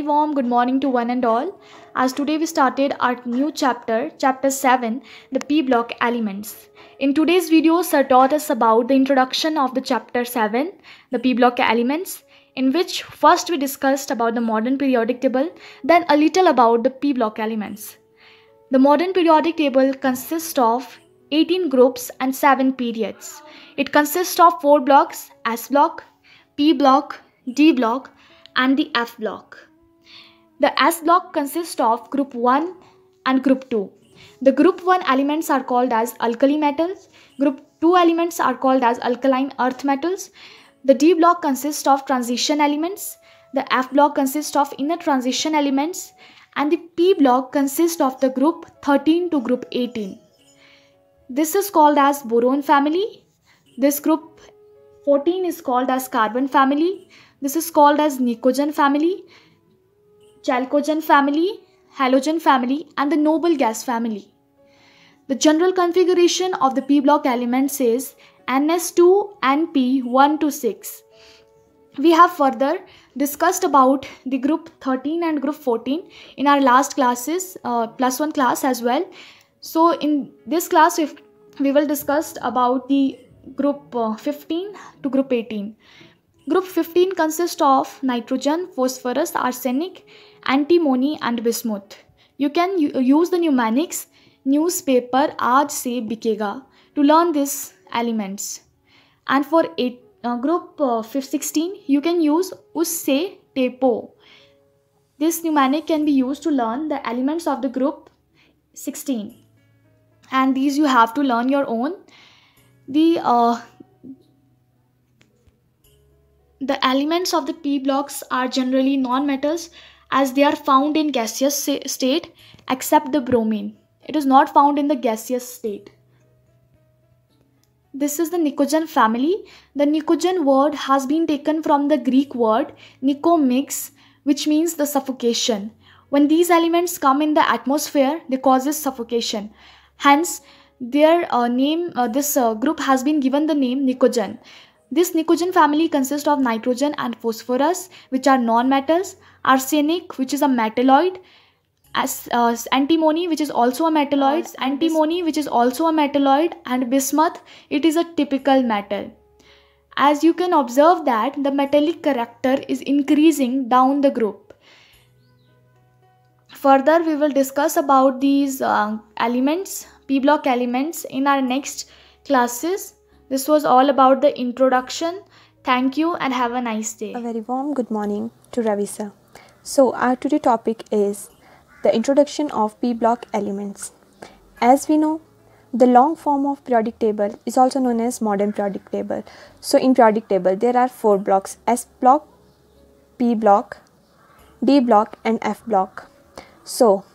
very warm good morning to one and all. As today we started our new chapter, chapter 7, the P block elements. In today's video, sir taught us about the introduction of the chapter 7, the P block elements, in which first we discussed about the modern periodic table, then a little about the P block elements. The modern periodic table consists of 18 groups and 7 periods. It consists of 4 blocks: S block, P block, D block, and the F block. The S block consists of group 1 and group 2. The group 1 elements are called as alkali metals. Group 2 elements are called as alkaline earth metals. The D block consists of transition elements. The F block consists of inner transition elements. And the P block consists of the group 13 to group 18. This is called as boron family. This group 14 is called as carbon family. This is called as nicogen family, chalcogen family, halogen family, and the noble gas family. The general configuration of the P block elements is NS2 and P1 to 6. We have further discussed about the group 13 and group 14 in our last classes, plus one class as well. So in this class we will discuss about the group 15 to group 18. Group 15 consists of nitrogen, phosphorus, arsenic, antimony, and bismuth. You can use the mnemonics newspaper aaj se bikega to learn these elements. And for group 16, you can use usse tepo. This mnemonic can be used to learn the elements of the group 16. And these you have to learn your own. The elements of the P blocks are generally non-metals as they are found in gaseous state except the bromine. It is not found in the gaseous state. This is the nicogen family. The nicogen word has been taken from the Greek word nikomix, which means the suffocation. When these elements come in the atmosphere, they causes suffocation. Hence, their this group has been given the name nicogen. This nicogen family consists of nitrogen and phosphorus, which are non-metals, arsenic, which is a metalloid, antimony, which is also a metalloid, and bismuth, it is a typical metal. As you can observe that the metallic character is increasing down the group. Further, we will discuss about these elements, P block elements, in our next classes. This was all about the introduction. Thank you and have a nice day. A very warm good morning to Ravi sir. So our today topic is the introduction of P block elements. As we know, the long form of periodic table is also known as modern periodic table. So in periodic table there are 4 blocks: S block, P block, D block, and F block. So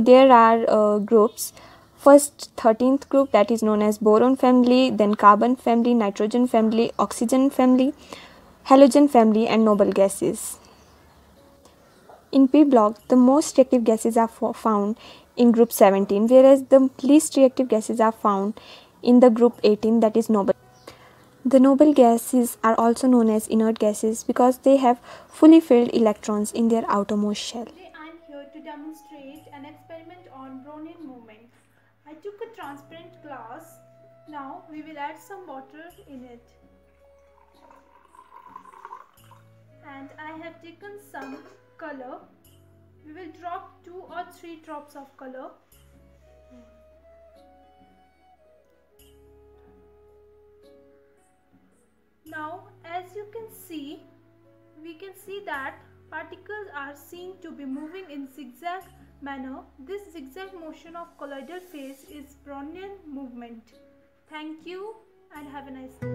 there are groups. First 13th group, that is known as boron family, then carbon family, nitrogen family, oxygen family, halogen family, and noble gases. In P block, the most reactive gases are found in group 17, whereas the least reactive gases are found in the group 18, that is noble. The noble gases are also known as inert gases because they have fully filled electrons in their outermost shell. Today I am here to demonstrate an experiment on Brownian movement. I took a transparent glass. Now we will add some water in it. And I have taken some color. We will drop 2 or 3 drops of color. Now as you can see, we can see that particles are seen to be moving in zigzag manner. This zigzag motion of colloidal phase is Brownian movement. Thank you and have a nice day.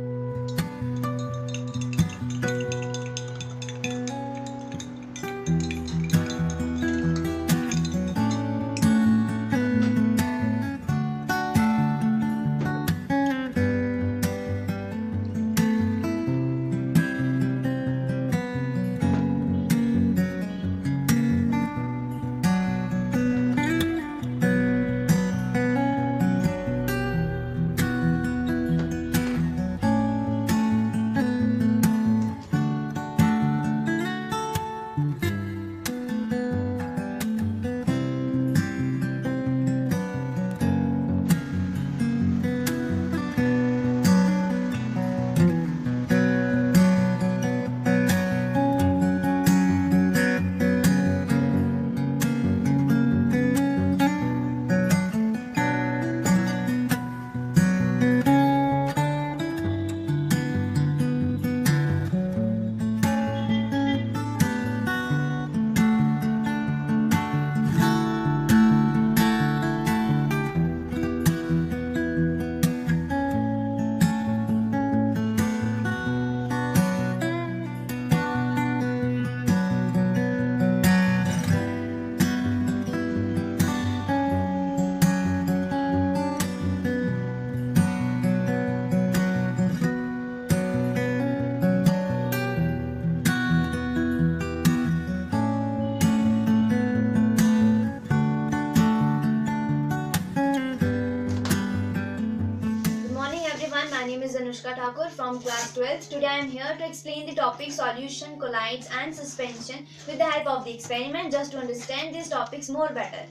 Anushka Thakur from class 12th. Today I am here to explain the topic solution, colloids and suspension with the help of the experiment just to understand these topics more better.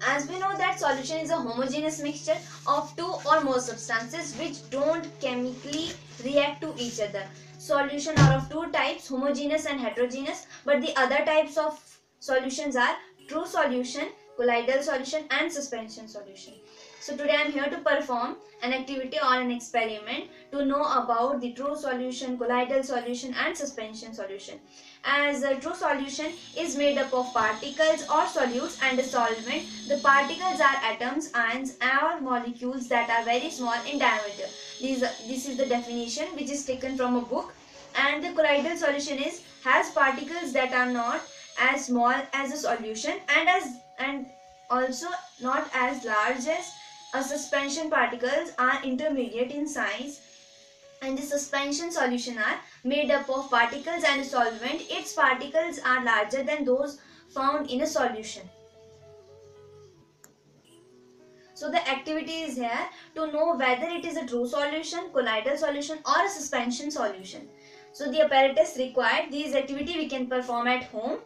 As we know that solution is a homogeneous mixture of two or more substances which don't chemically react to each other. Solution are of two types, homogeneous and heterogeneous, but the other types of solutions are true solution, colloidal solution and suspension solution. So today I am here to perform an activity or an experiment to know about the true solution, colloidal solution and suspension solution. As a true solution is made up of particles or solutes and a solvent. The particles are atoms, ions or molecules that are very small in diameter. This is the definition which is taken from a book. And the colloidal solution has particles that are not as small as a solution and also not as large as a suspension. Particles are intermediate in size, and the suspension solution are made up of particles and a solvent. Its particles are larger than those found in a solution. So the activity is here to know whether it is a true solution, colloidal solution or a suspension solution. So the apparatus required, this activity we can perform at home.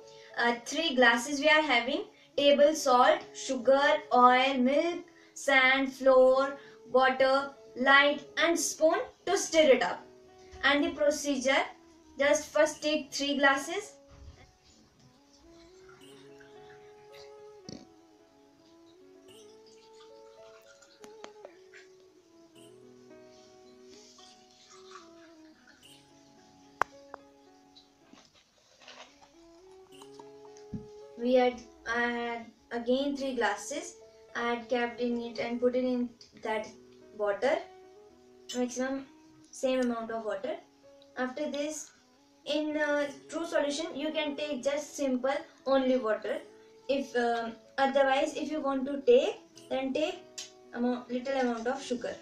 3 glasses we are having, table salt, sugar, oil, milk, sand, flour, water, light and spoon to stir it up. And the procedure, just first take 3 glasses. We had again 3 glasses. I had kept in it and put it in that water, maximum same amount of water. After this, in true solution you can take just simple only water. If otherwise if you want to take, then take little amount of sugar.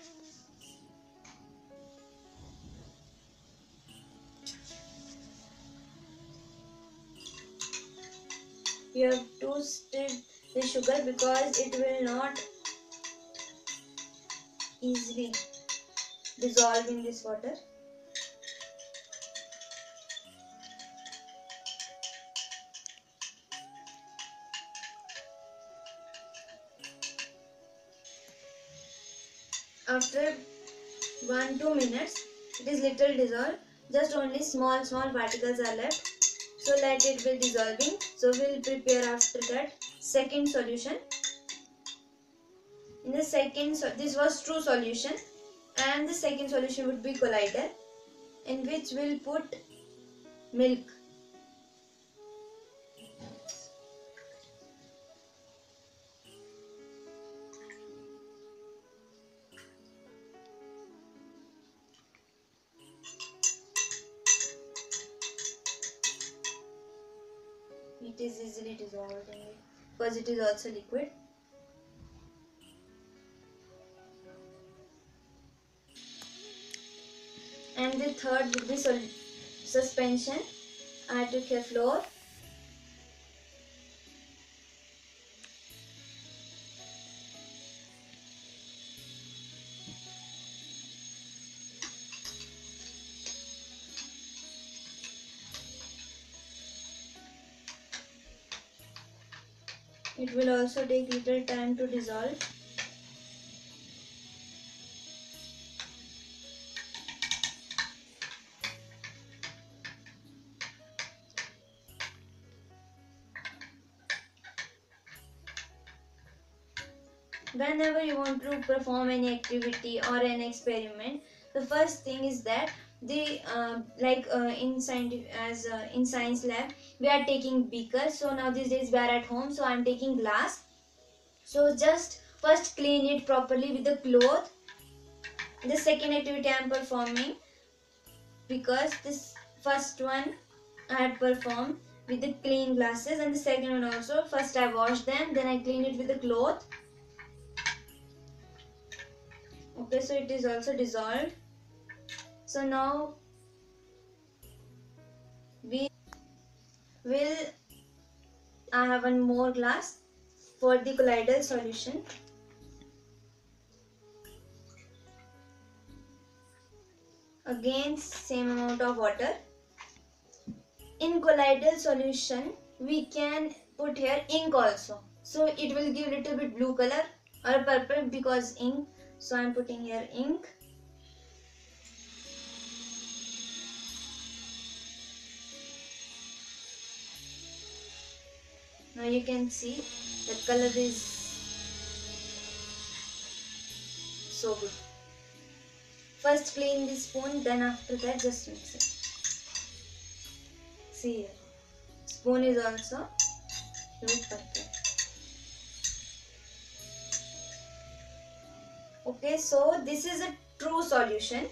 You have to stir the sugar because it will not easily dissolve in this water. After 1-2 minutes, it is little dissolved. Just only small particles are left. So let it be dissolving. So we'll prepare after that second solution. In the second, this was true solution, and the second solution would be colloidal, in which we'll put milk. It is easily dissolved in it because it is also liquid. And the third would be suspension. I took a flour. It will also take little time to dissolve. Whenever you want to perform any activity or an experiment, the first thing is that the in science lab we are taking beaker. So now these days we are at home, so I am taking glass. So just first clean it properly with the cloth. The second activity I am performing, because this first one I had performed with the clean glasses, and the second one also, first I wash them, then I clean it with the cloth. Okay, so it is also dissolved. So now I have one more glass for the colloidal solution. again same amount of water. In colloidal solution we can put here ink also, so it will give little bit blue color or purple because ink. So I am putting here ink. Now you can see the color is so good. First clean the spoon, then after that just mix it. See here, spoon is also with purple. Okay, so this is a true solution,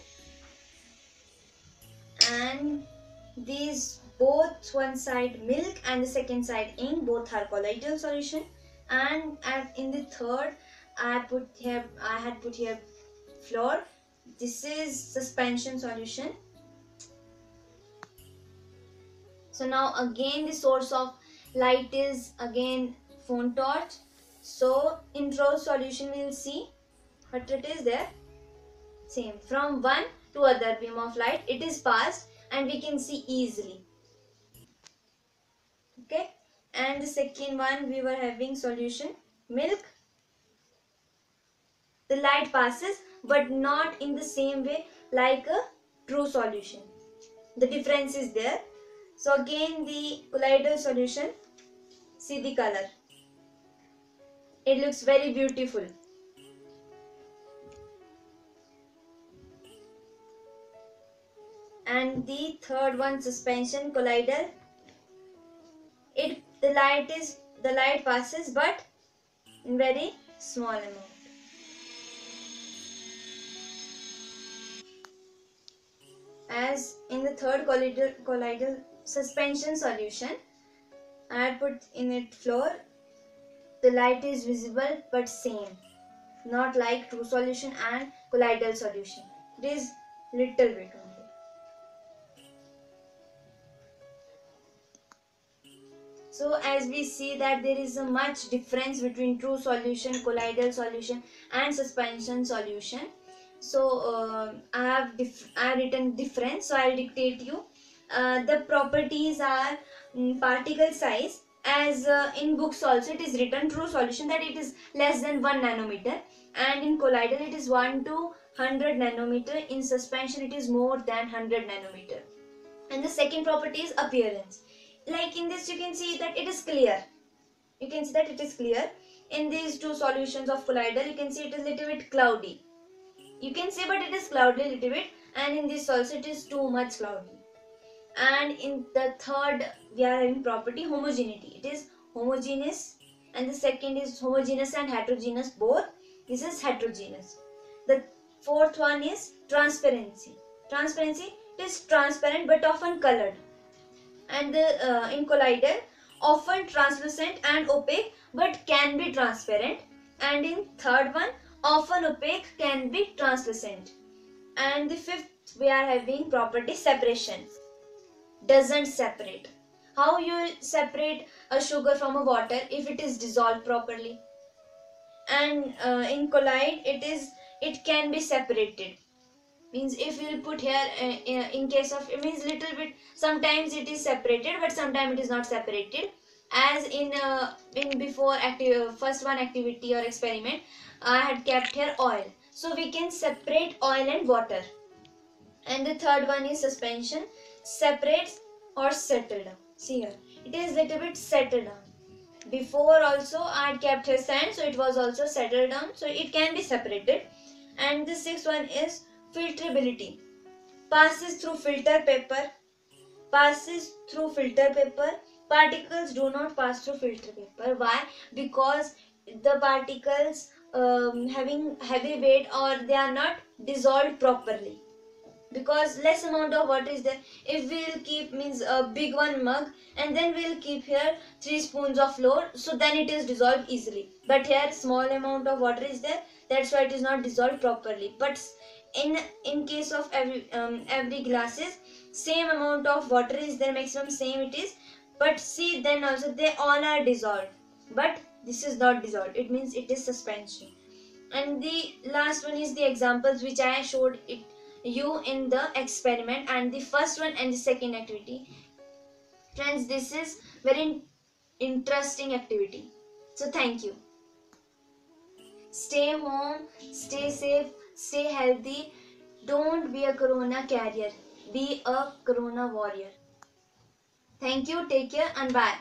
and these both one side milk and the second side ink, both are colloidal solution. And in the third I had put here flour. This is suspension solution. So now again the source of light is again phone torch. So in true solution we will see what it is there. Same, from one to other beam of light it is passed and we can see easily. Okay, and the second one we were having solution milk. The light passes but not in the same way like a true solution. The difference is there. So again the colloidal solution, see the color. It looks very beautiful. And the third one suspension colloidal, the light passes but in very small amount. As in the third colloidal suspension solution, I had put in it flour. The light is visible but same, not like true solution and colloidal solution. It is little bit only. So as we see that there is a much difference between true solution, colloidal solution and suspension solution. So I have written difference, so I will dictate you. The properties are particle size. As in books also it is written true solution that it is less than 1 nanometer, and in colloidal it is 1 to 100 nanometer. In suspension it is more than 100 nanometer. And the second property is appearance. Like in this you can see that it is clear. You can see that it is clear. In these two solutions of colloidal you can see it is little bit cloudy. You can see but it is cloudy little bit, and in this also it is too much cloudy. And in the third we are having property homogeneity. It is homogeneous, and the second is homogeneous and heterogeneous both. This is heterogeneous. The fourth one is transparency. Transparency, it is transparent but often colored. And in colloidal often translucent and opaque but can be transparent. And in third one often opaque can be translucent. And the fifth we are having property separation. Doesn't separate. How you separate a sugar from a water if it is dissolved properly? And in colloid it can be separated. Means if we will put here in case of, it means little bit, sometimes it is separated but sometimes it is not separated. As in before first one activity or experiment I had kept here oil, so we can separate oil and water. And the third one is suspension, separates or settle down. See here, it is little bit settled down. Before also I had kept here sand, so it was also settled down, so it can be separated. And the sixth one is filtrability. Passes through filter paper. Passes through filter paper. Particles do not pass through filter paper. Why? Because the particles having heavy weight, or they are not dissolved properly. Because less amount of water is there. If we will keep, means a big one mug, and then we will keep here 3 spoons of flour, so then it is dissolved easily. But here small amount of water is there, that's why it is not dissolved properly. But in case of every glasses, same amount of water is there, maximum same it is. But see, then also they all are dissolved, but this is not dissolved. It means it is suspension. And the last one is the examples which I showed it you in the experiment and the first one and the second activity. Friends, this is very interesting activity. So thank you. Stay home, stay safe, stay healthy. Don't be a corona carrier. Be a corona warrior. Thank you, take care and bye.